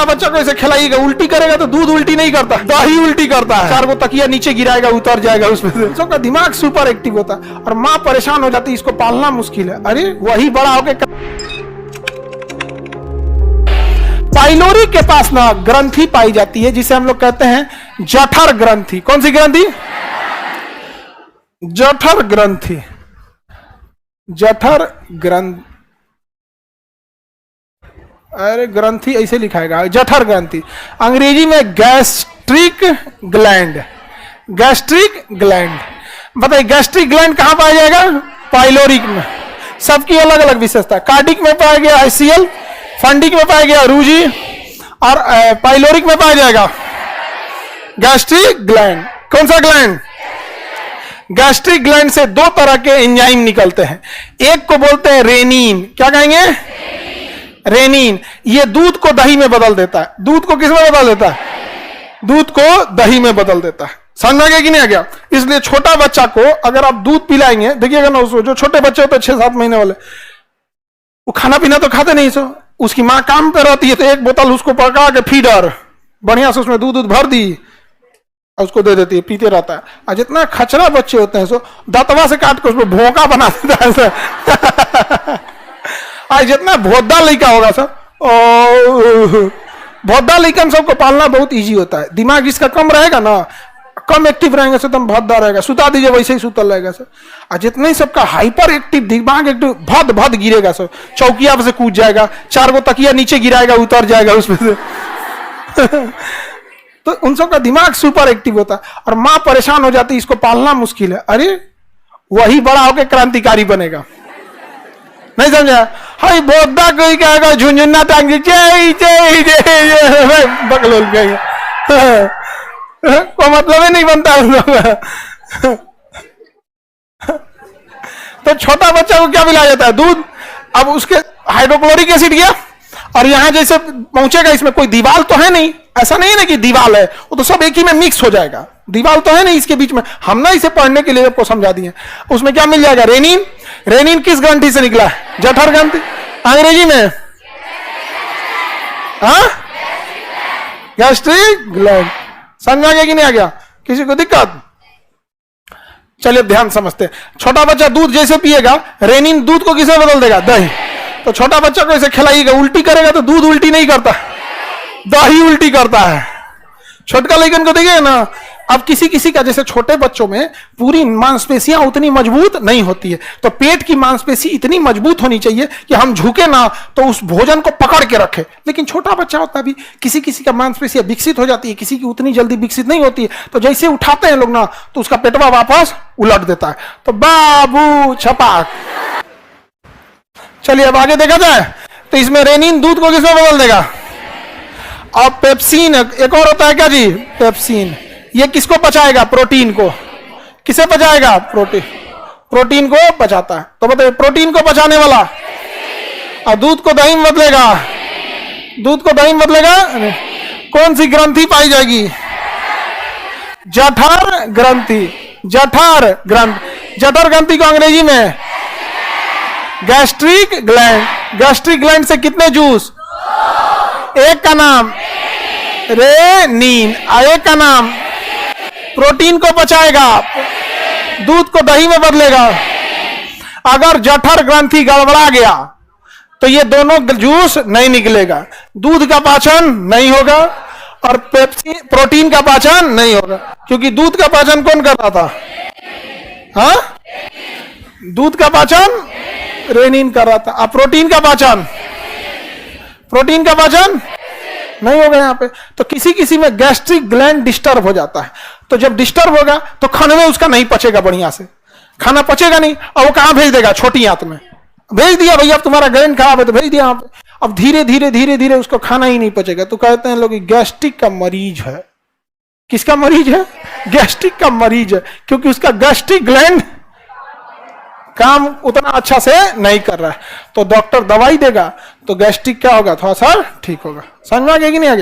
छोटा बच्चा को ऐसे खिलाइएगा, उल्टी करेगा तो दूध उल्टी नहीं करता, दही उल्टी करता है। 4 तकिया नीचे गिराएगा, उतर जाएगा उसमें से। बच्चों का दिमाग सुपर एक्टिव होता है और माँ परेशान हो जाती है, इसको पालना मुश्किल है। अरे वही बड़ा होके पाइलोरी के पास ना ग्रंथि पाई जाती है जिसे हम लोग कहते हैं जठर ग्रंथि। कौन सी ग्रंथि? जठर ग्रंथि। जठर ग्रंथि, अरे ग्रंथि ऐसे लिखाएगा, जठर ग्रंथि। अंग्रेजी में गैस्ट्रिक ग्लैंड। गैस्ट्रिक ग्लैंड, बताइए गैस्ट्रिक ग्लैंड कहां पाया जाएगा? पाइलोरिक में। सबकी अलग अलग विशेषता। कार्डिक में पाया गया HCl, फंडिक में पाया गया रूजी, और पाइलोरिक में पाया जाएगा गैस्ट्रिक ग्लैंड। कौन सा ग्लैंड? गैस्ट्रिक ग्लैंड से 2 तरह के एंजाइम निकलते हैं। एक को बोलते हैं रेनिन। क्या कहेंगे? रेनिन। ये दूध को दही में बदल देता है। दूध को किस में बदल देता है? दूध को दही में बदल देता है। समझ में आ गया कि नहीं आ गया? इसलिए छोटा बच्चा को अगर आप दूध पिलाएंगे, देखिएगा ना, उसको जो छोटे बच्चे होते हैं 6-7 महीने वाले, वो खाना पीना तो खाते नहीं। सो उसकी माँ काम पे रहती है तो 1 बोतल उसको पका के फीडर बढ़िया से उसमें दूध भर दी, उसको दे देती है, पीते रहता है। और जितना खचरा बच्चे होते हैं सो दांतवा से काट के उसमें भोंका बना देता है सर। आज जितना भोदा लड़का होगा सर, भोदा लड़कन सबको पालना बहुत इजी होता है। दिमाग जिसका कम रहेगा ना, कम एक्टिव रहेंगे सर, एकदम भद्दा रहेगा। सुता दीजिए वैसे ही सुतल रहेगा सर। और जितना ही सबका हाइपर एक्टिव दिमाग एक्टिव भद भद गिरेगा सर, चौकिया से कूद जाएगा, 4 तकिया नीचे गिराएगा, उतर जाएगा उसमें से। तो उन सबका दिमाग सुपर एक्टिव होता है और माँ परेशान हो जाती है, इसको पालना मुश्किल है। अरे वही बड़ा होकर क्रांतिकारी बनेगा। नहीं समझा? हाय बोधा कोई कहेगा झुंझुन्ना टांग जय जय जय बकलोल कहेगा, को मतलब ही नहीं बनता उन लोग। तो छोटा बच्चा को क्या मिलाया जाता है? दूध। अब उसके हाइड्रोक्लोरिक एसिड गया और यहां जैसे पहुंचेगा, इसमें कोई दीवार तो है नहीं। ऐसा नहीं है ना कि दीवार है, वो तो सब एक ही में मिक्स हो जाएगा। दीवार तो है नहीं इसके बीच में। हम ना इसे पढ़ने के लिए आपको समझा दिए। उसमें क्या मिल जाएगा? रेनिन। रेनिन किस ग्रंथि से निकला है? जठर ग्रंथि। अंग्रेजी में गैस्ट्रिक ग्लैंड। समझ आ गया कि नहीं आ गया? किसी को दिक्कत? चलिए ध्यान समझते हैं। छोटा बच्चा दूध जैसे पिएगा, रेनिन दूध को किसे बदल देगा? दही। तो छोटा बच्चा को ऐसे खिलाइएगा, उल्टी करेगा तो दूध उल्टी नहीं करता, दही उल्टी करता है। छोटका लड़कन को देखिए ना, अब किसी किसी का, जैसे छोटे बच्चों में पूरी मांसपेशियां उतनी मजबूत नहीं होती है, तो पेट की मांसपेशी इतनी मजबूत होनी चाहिए कि हम झुके ना तो उस भोजन को पकड़ के रखे। लेकिन छोटा बच्चा होता भी, किसी किसी का मांसपेशियां विकसित हो जाती है, किसी की उतनी जल्दी विकसित नहीं होती है। तो जैसे उठाते हैं लोग ना, तो उसका पेटवा वापस उलट देता है। तो बाबू छपाक। चलिए अब आगे देखा जाए। तो इसमें रेनिन दूध को किसमें बदल देगा? और पेप्सिन एक और होता है क्या जी? पेप्सिन। ये किसको पचाएगा? प्रोटीन को। किसे पचाएगा? प्रोटीन। प्रोटीन को पचाता है। तो बताइए प्रोटीन को पचाने वाला। और दूध को दही में बदलेगा। दूध को दही में बदलेगा। कौन सी ग्रंथि पाई जाएगी? जठर ग्रंथि। जठर ग्रंथि। जठर ग्रंथि को अंग्रेजी में गैस्ट्रिक ग्लैंड। गैस्ट्रिक ग्लैंड से कितने जूस? एक का नाम रेनिन, एक का नाम प्रोटीन को पचाएगा, दूध को दही में बदलेगा। अगर जठर ग्रंथि गड़बड़ा गया तो ये दोनों जूस नहीं निकलेगा। दूध का पाचन नहीं होगा और प्रोटीन का पाचन नहीं होगा, क्योंकि दूध का पाचन कौन कर रहा था? हाँ, दूध का पाचन रेनिन कर रहा था। अब प्रोटीन का पाचन नहीं होगा यहाँ पे। तो किसी किसी में गैस्ट्रिक ग्लैंड डिस्टर्ब हो जाता है। तो जब डिस्टर्ब होगा तो खाने में उसका नहीं पचेगा, बढ़िया से खाना पचेगा नहीं, और वो कहां भेज देगा? छोटी आंत में भेज दिया। भैया अब तुम्हारा ग्लैंड खराब है तो भेज दिया। अब धीरे धीरे धीरे धीरे उसको खाना ही नहीं पचेगा। तो कहते हैं लोग गैस्ट्रिक का मरीज है। किसका मरीज है? गैस्ट्रिक का मरीज है, क्योंकि उसका गैस्ट्रिक ग्लैंड काम उतना अच्छा से नहीं कर रहा है। तो डॉक्टर दवाई देगा तो गैस्ट्रिक क्या होगा? थोड़ा सा ठीक होगा। समझ में आ गया कि नहीं आ गया?